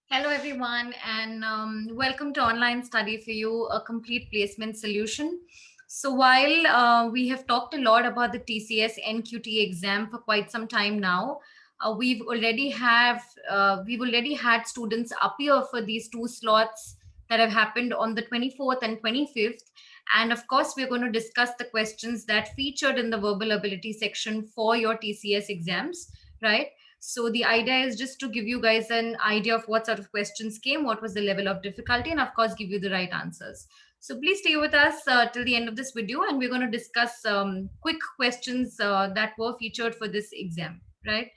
Hello, everyone, and welcome to Online Study for You, a complete placement solution. So, while we have talked a lot about the TCS NQT exam for quite some time now, we've already had students appear for these two slots that have happened on the 24th and 25th. And of course, we're going to discuss the questions that featured in the verbal ability section for your TCS exams, right? So the idea is just to give you guys an idea of what sort of questions came, what was the level of difficulty, and of course, give you the right answers. So please stay with us till the end of this video, and we're going to discuss quick questions that were featured for this exam, right?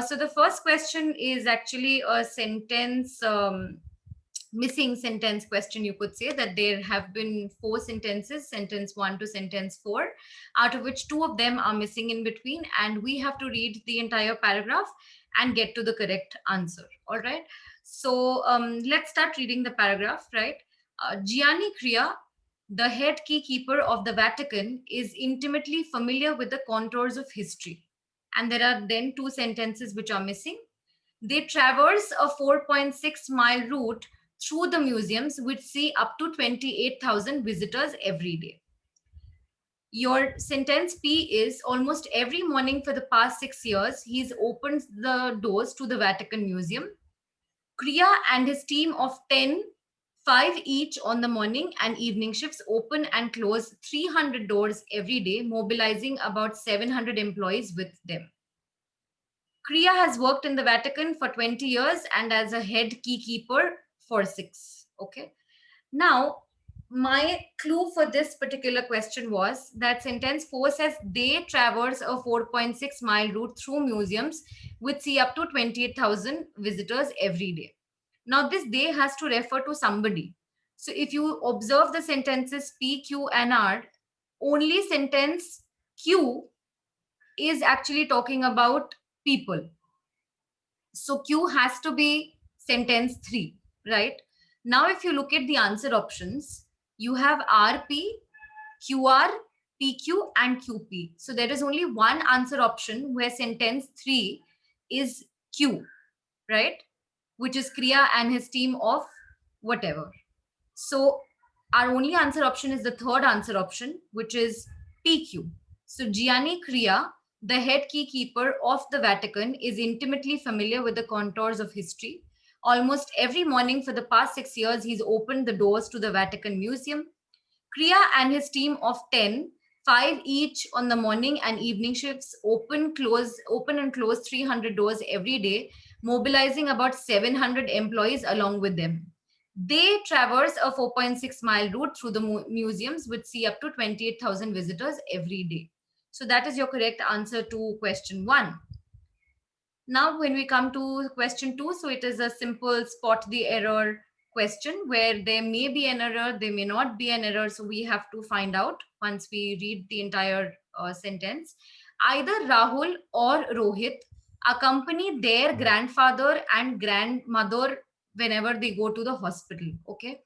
So the first question is actually a sentence. Missing sentence question, you could say that there have been four sentences, sentence 1 to sentence 4, out of which two of them are missing in between, and we have to read the entire paragraph and get to the correct answer. All right, so let's start reading the paragraph, right? Gianni Crea, the head keykeeper of the Vatican, is intimately familiar with the contours of history. And there are then two sentences which are missing. They traverse a 4.6-mile route through the museums, which see up to 28,000 visitors every day. Your sentence P is almost every morning for the past 6 years, he's opened the doors to the Vatican Museum. Kriya and his team of 10, 5 each on the morning and evening shifts, open and close 300 doors every day, mobilizing about 700 employees with them. Kriya has worked in the Vatican for 20 years and as a head keykeeper for 6. Okay. Now, my clue for this particular question was that sentence 4 says they traverse a 4.6-mile route through museums which see up to 28,000 visitors every day. Now, this they has to refer to somebody. So, if you observe the sentences P, Q, and R, only sentence Q is actually talking about people. So Q has to be sentence 3, right? Now, if you look at the answer options, you have RP, QR, PQ, and QP. So there is only one answer option where sentence 3 is Q, right? Which is Kriya and his team of whatever. So our only answer option is the third answer option, which is PQ. So Gianni Kriya, the head keykeeper of the Vatican, is intimately familiar with the contours of history. Almost every morning for the past 6 years, he's opened the doors to the Vatican Museum. Kriya and his team of 10, 5 each on the morning and evening shifts, open and close 300 doors every day, mobilizing about 700 employees along with them. They traverse a 4.6-mile route through the museums, which see up to 28,000 visitors every day. So that is your correct answer to question 1. Now, when we come to question 2, so it is a simple spot the error question where there may be an error, there may not be an error. So we have to find out once we read the entire sentence. Either Rahul or Rohit accompany their grandfather and grandmother whenever they go to the hospital. Okay.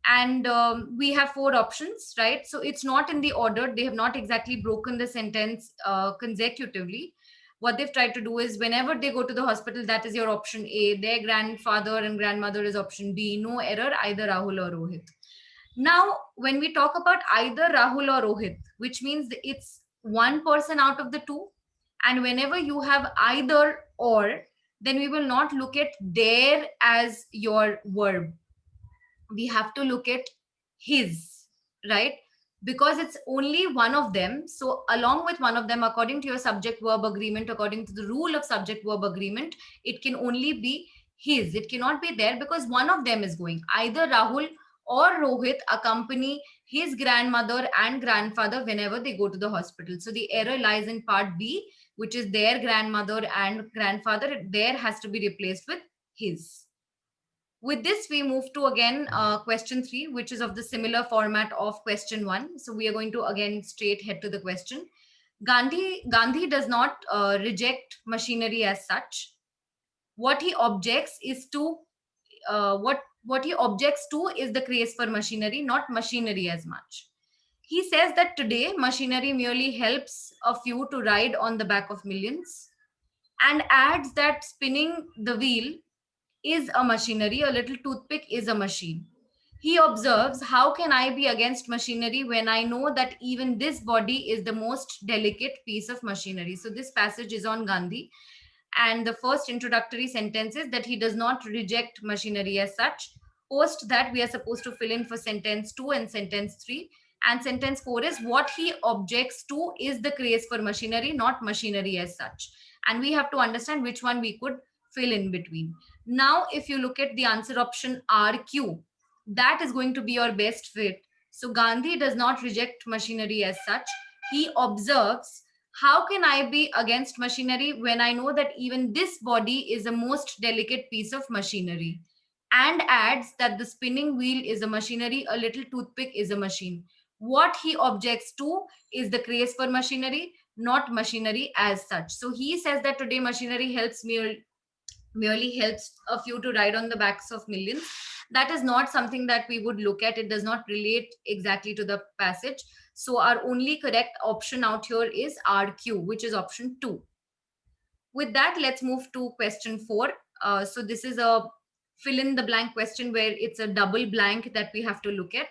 And we have four options, right? So it's not in the order. They have not exactly broken the sentence consecutively. What they've tried to do is whenever they go to the hospital, that is your option A. Their grandfather and grandmother is option B. No error, either Rahul or Rohit. Now, when we talk about either Rahul or Rohit, which means it's one person out of the two, and whenever you have either or, then we will not look at their as your verb. We have to look at his, right? Because it's only one of them. So, along with one of them, according to your subject verb agreement, according to the rule of subject verb agreement, it can only be his. It cannot be there because one of them is going. Either Rahul or Rohit accompany his grandmother and grandfather whenever they go to the hospital. So, the error lies in part B, which is their grandmother and grandfather. There has to be replaced with his. With this, we move to again question 3, which is of the similar format of question 1. So we are going to again straight head to the question. Gandhi does not reject machinery as such. What he objects is to what he objects to is the craze for machinery, not machinery as much. He says that today machinery merely helps a few to ride on the back of millions, and adds that spinning the wheel is a machinery, a little toothpick is a machine. He observes, how can I be against machinery when I know that even this body is the most delicate piece of machinery? So this passage is on Gandhi. And the first introductory sentence is that he does not reject machinery as such. Post that, we are supposed to fill in for sentence 2 and sentence 3. And sentence 4 is what he objects to is the craze for machinery, not machinery as such. And we have to understand which one we could fill in between. Now, if you look at the answer option RQ, that is going to be your best fit. So Gandhi does not reject machinery as such. He observes, how can I be against machinery when I know that even this body is the most delicate piece of machinery? And adds that the spinning wheel is a machinery, a little toothpick is a machine. What he objects to is the craze for machinery, not machinery as such. So he says that today machinery merely helps a few to ride on the backs of millions. That is not something that we would look at. It does not relate exactly to the passage. So our only correct option out here is RQ, which is option 2. With that, let's move to question 4. So this is a fill in the blank question where it's a double blank that we have to look at.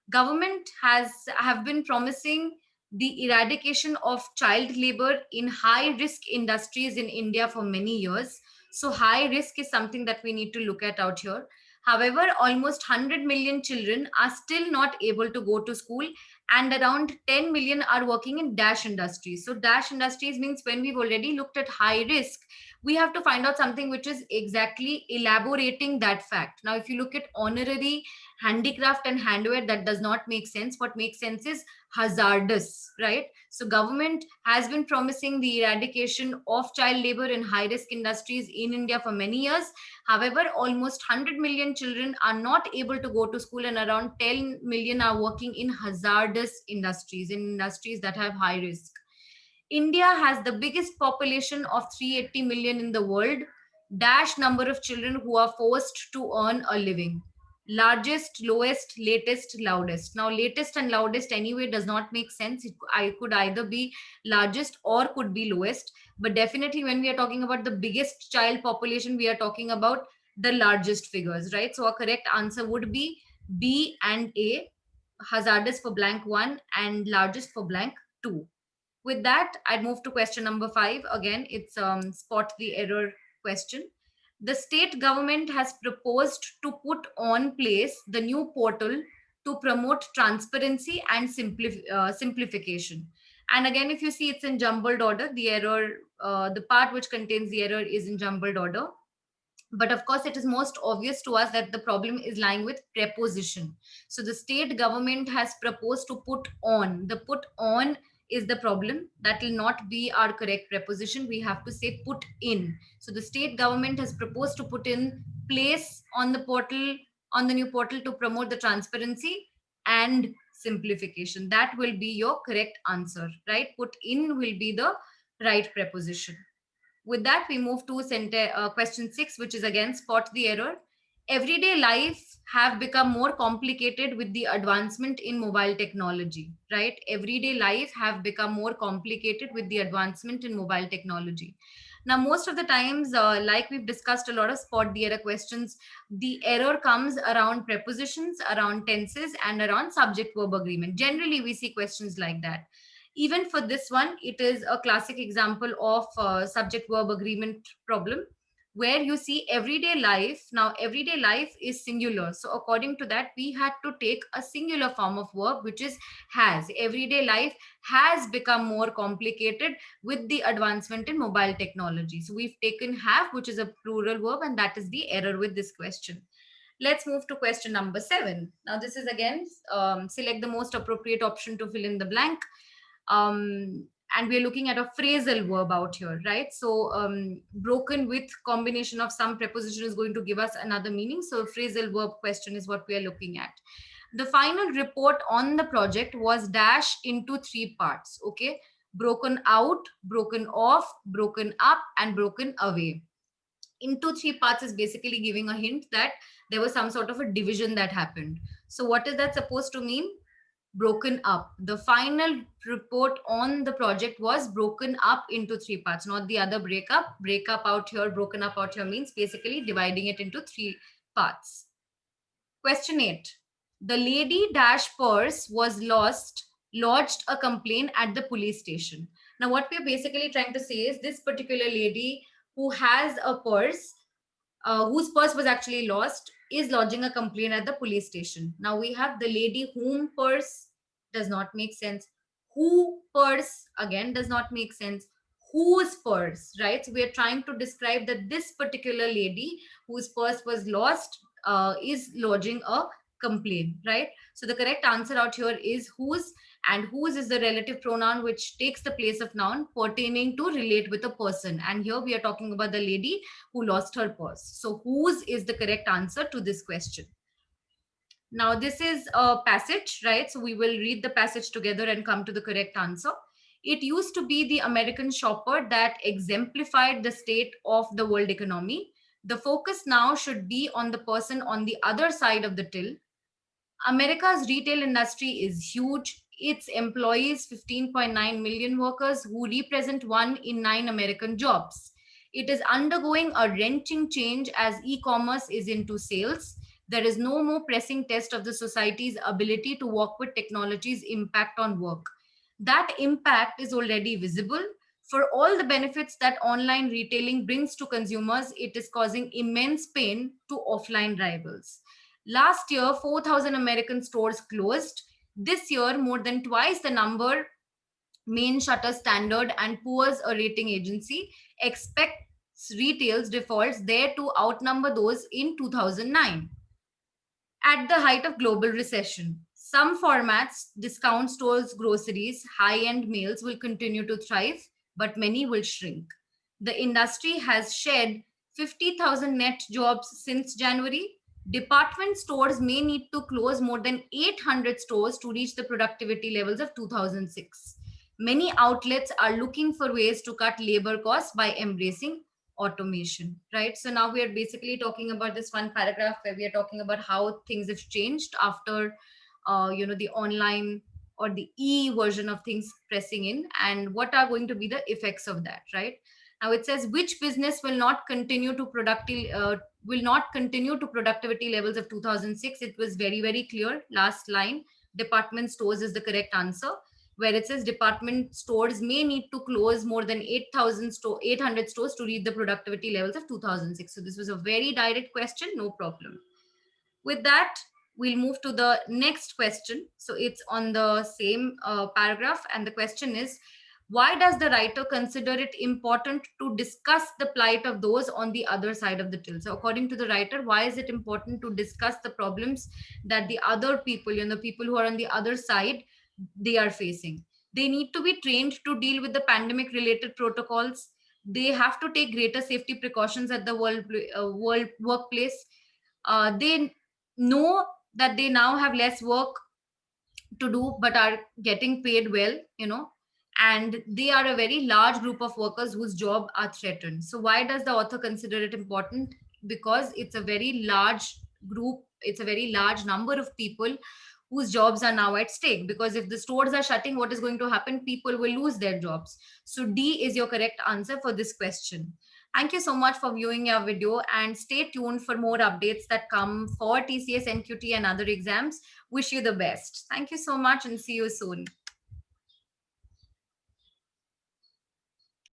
Government have been promising the eradication of child labor in high risk industries in India for many years. So high risk is something that we need to look at out here. However, almost 100 million children are still not able to go to school, and around 10 million are working in dash industries. So dash industries means when we've already looked at high risk, we have to find out something which is exactly elaborating that fact. Now, if you look at honorary handicraft and handwear, that does not make sense. What makes sense is hazardous, right? So government has been promising the eradication of child labor in high risk industries in India for many years. However, almost 100 million children are not able to go to school, and around 10 million are working in hazardous industries, in industries that have high risk. India has the biggest population of 380 million in the world, dash number of children who are forced to earn a living. Largest, lowest, latest, loudest. Now, latest and loudest anyway does not make sense. I could either be largest or could be lowest. But definitely, when we are talking about the biggest child population, we are talking about the largest figures, right? So, a correct answer would be B and A, hazardous for blank 1 and largest for blank 2. With that, I'd move to question number 5. Again, it's spot the error question. The state government has proposed to put on place the new portal to promote transparency and simplification. And again, if you see, it's in jumbled order. The error, the part which contains the error is in jumbled order. But of course, it is most obvious to us that the problem is lying with preposition. So the state government has proposed to put on. The put on is the problem. That will not be our correct preposition. We have to say put in. So the state government has proposed to put in place on the portal, on the new portal, to promote the transparency and simplification. That will be your correct answer, right? Put in will be the right preposition. With that, we move to question 6, which is again spot the error. Everyday life have become more complicated with the advancement in mobile technology, right? Everyday life have become more complicated with the advancement in mobile technology. Now, most of the times, like we've discussed a lot of spot the error questions, the error comes around prepositions, around tenses, and around subject verb agreement. Generally, we see questions like that. Even for this one, it is a classic example of subject verb agreement problem, where you see everyday life. Now, everyday life is singular. So according to that, we had to take a singular form of verb, which is has. Everyday life has become more complicated with the advancement in mobile technology. So we've taken have, which is a plural verb, and that is the error with this question. Let's move to question number 7. Now, this is again, select the most appropriate option to fill in the blank. And we're looking at a phrasal verb out here, right? So broken with combination of some preposition is going to give us another meaning. So phrasal verb question is what we are looking at. The final report on the project was dash into 3 parts, okay? Broken out, broken off, broken up, and broken away. Into 3 parts is basically giving a hint that there was some sort of a division that happened. So what is that supposed to mean? broken up. The final report on the project was broken up into three parts, not the other breakup. Breakup out here, broken up out here means basically dividing it into three parts. Question 8. The lady dash purse was lost, lodged a complaint at the police station. Now, what we're basically trying to say is this particular lady who has a purse, whose purse was actually lost, is lodging a complaint at the police station. Now we have the lady whom purse, does not make sense. Who purse, again does not make sense. Whose purse, right? So we are trying to describe that this particular lady whose purse was lost is lodging a complaint, right? So the correct answer out here is whose, and whose is the relative pronoun which takes the place of noun pertaining to relate with a person. And here we are talking about the lady who lost her purse. So whose is the correct answer to this question. Now this is a passage, right? So we will read the passage together and come to the correct answer. It used to be the American shopper that exemplified the state of the world economy. The focus now should be on the person on the other side of the till. America's retail industry is huge. Its employs 15.9 million workers who represent 1 in 9 American jobs. It is undergoing a wrenching change as e-commerce is into sales. There is no more pressing test of the society's ability to work with technology's impact on work. That impact is already visible. For all the benefits that online retailing brings to consumers, it is causing immense pain to offline rivals. Last year, 4,000 American stores closed. This year, more than twice the number. Main Shutter Standard and Poor's, a rating agency, expects retail's defaults there to outnumber those in 2009. At the height of global recession, some formats, discount stores, groceries, high-end meals will continue to thrive, but many will shrink. The industry has shed 50,000 net jobs since January. Department stores may need to close more than 800 stores to reach the productivity levels of 2006. Many outlets are looking for ways to cut labor costs by embracing automation, right? So now we are basically talking about this one paragraph where we are talking about how things have changed after the online or the version of things pressing in, and what are going to be the effects of that, right? Now it says which business will not continue to productivity levels of 2006. It was very, very clear. Last line, department stores is the correct answer, where it says department stores may need to close more than 800 stores to reach the productivity levels of 2006. So this was a very direct question, no problem. With that, we'll move to the next question. So it's on the same paragraph, and the question is, why does the writer consider it important to discuss the plight of those on the other side of the till? So according to the writer, why is it important to discuss the problems that the other people, people who are on the other side, they are facing? They need to be trained to deal with the pandemic related protocols. They have to take greater safety precautions at the world workplace. They know that they now have less work to do but are getting paid well, and they are a very large group of workers whose job are threatened. So why does the author consider it important? Because it's a very large group, it's a very large number of people whose jobs are now at stake, because if the stores are shutting, what is going to happen? People will lose their jobs. So D is your correct answer for this question. Thank you so much for viewing our video, and stay tuned for more updates that come for TCS, NQT and other exams. Wish you the best. Thank you so much and see you soon.